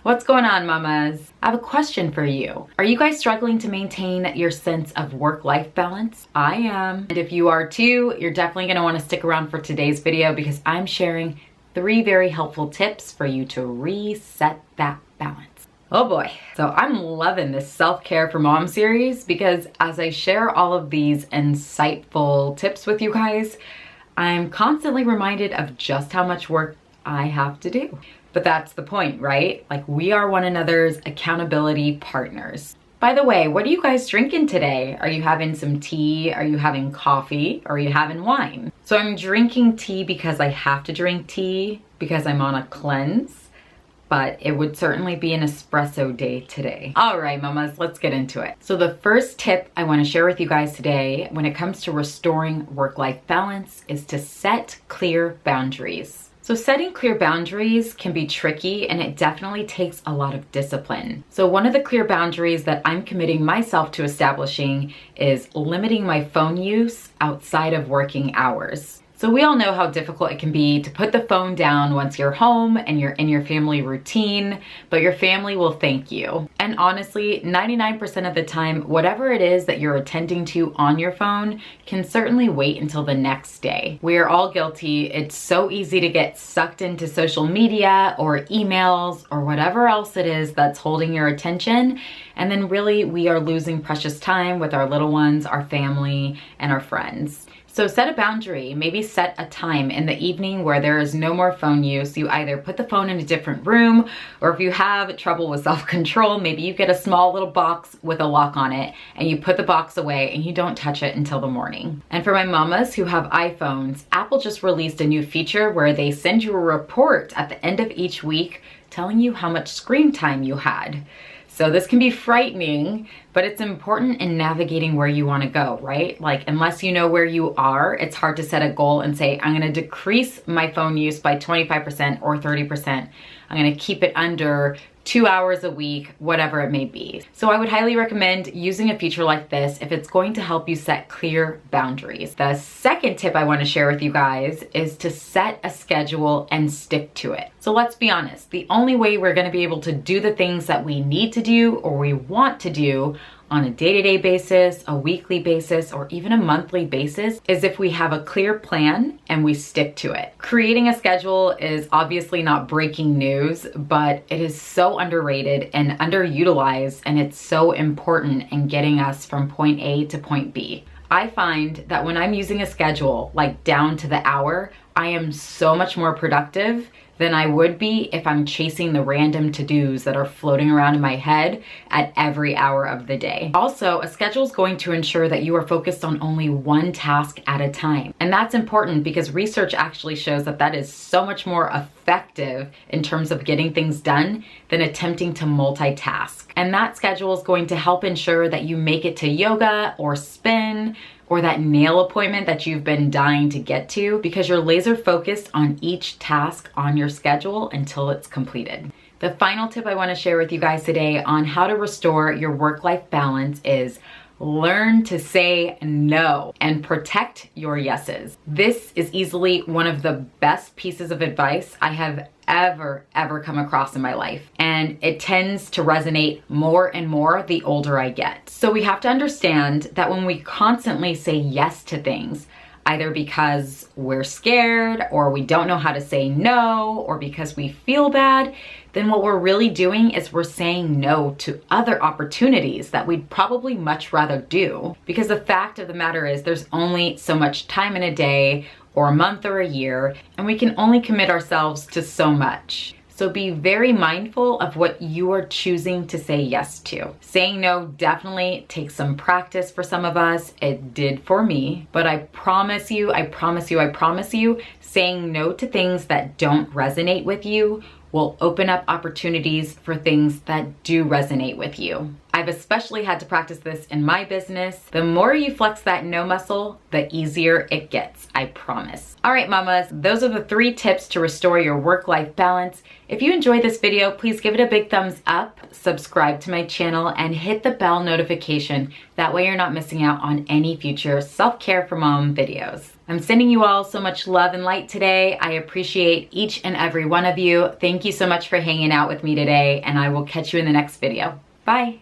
What's going on, mamas? I have a question for you. Are you guys struggling to maintain your sense of work-life balance? I am. And if you are too, you're definitely gonna wanna stick around for today's video because I'm sharing 3 very helpful tips for you to reset that balance. Oh boy. So I'm loving this self-care for mom series because as I share all of these insightful tips with you guys, I'm constantly reminded of just how much work I have to do. But that's the point, right? Like, we are one another's accountability partners. By the way, what are you guys drinking today? Are you having some tea? Are you having coffee? Or are you having wine? So I'm drinking tea because I have to drink tea because I'm on a cleanse, but it would certainly be an espresso day today. All right, mamas, let's get into it. So the first tip I want to share with you guys today when it comes to restoring work-life balance is to set clear boundaries. So setting clear boundaries can be tricky and it definitely takes a lot of discipline. So one of the clear boundaries that I'm committing myself to establishing is limiting my phone use outside of working hours. So we all know how difficult it can be to put the phone down once you're home and you're in your family routine, but your family will thank you. And honestly, 99% of the time, whatever it is that you're attending to on your phone can certainly wait until the next day. We are all guilty. It's so easy to get sucked into social media or emails or whatever else it is that's holding your attention. And then really we are losing precious time with our little ones, our family, and our friends. So set a boundary, maybe set a time in the evening where there is no more phone use. You either put the phone in a different room, or if you have trouble with self-control, maybe you get a small little box with a lock on it and you put the box away and you don't touch it until the morning. And for my mamas who have iPhones, Apple just released a new feature where they send you a report at the end of each week telling you how much screen time you had. So this can be frightening, but it's important in navigating where you want to go, right? Like, unless you know where you are, it's hard to set a goal and say, I'm going to decrease my phone use by 25% or 30%. I'm going to keep it under 2 hours a week, whatever it may be. So I would highly recommend using a feature like this if it's going to help you set clear boundaries. The second tip I want to share with you guys is to set a schedule and stick to it. So let's be honest, the only way we're going to be able to do the things that we need to do or we want to do on a day-to-day basis, a weekly basis, or even a monthly basis is if we have a clear plan and we stick to it. Creating a schedule is obviously not breaking news, but it is so underrated and underutilized, and it's so important in getting us from point A to point B. I find that when I'm using a schedule, like down to the hour, I am so much more productive than I would be if I'm chasing the random to-dos that are floating around in my head at every hour of the day. Also, a schedule is going to ensure that you are focused on only one task at a time. And that's important because research actually shows that that is so much more effective in terms of getting things done than attempting to multitask. And that schedule is going to help ensure that you make it to yoga or spin or that nail appointment that you've been dying to get to because you're laser focused on each task on your schedule until it's completed. The final tip I want to share with you guys today on how to restore your work-life balance is learn to say no and protect your yeses. This is easily one of the best pieces of advice I have ever come across in my life. And it tends to resonate more and more the older I get. So we have to understand that when we constantly say yes to things, either because we're scared or we don't know how to say no or because we feel bad, then what we're really doing is we're saying no to other opportunities that we'd probably much rather do. Because the fact of the matter is there's only so much time in a day or a month or a year, and we can only commit ourselves to so much. So be very mindful of what you are choosing to say yes to. Saying no definitely takes some practice for some of us. It did for me, but I promise you, saying no to things that don't resonate with you will open up opportunities for things that do resonate with you. I've especially had to practice this in my business. The more you flex that no muscle, the easier it gets, I promise. All right, mamas, those are the 3 tips to restore your work-life balance. If you enjoyed this video, please give it a big thumbs up, subscribe to my channel, and hit the bell notification. That way you're not missing out on any future self-care for mom videos. I'm sending you all so much love and light today. I appreciate each and every one of you. Thank you so much for hanging out with me today, and I will catch you in the next video. Bye.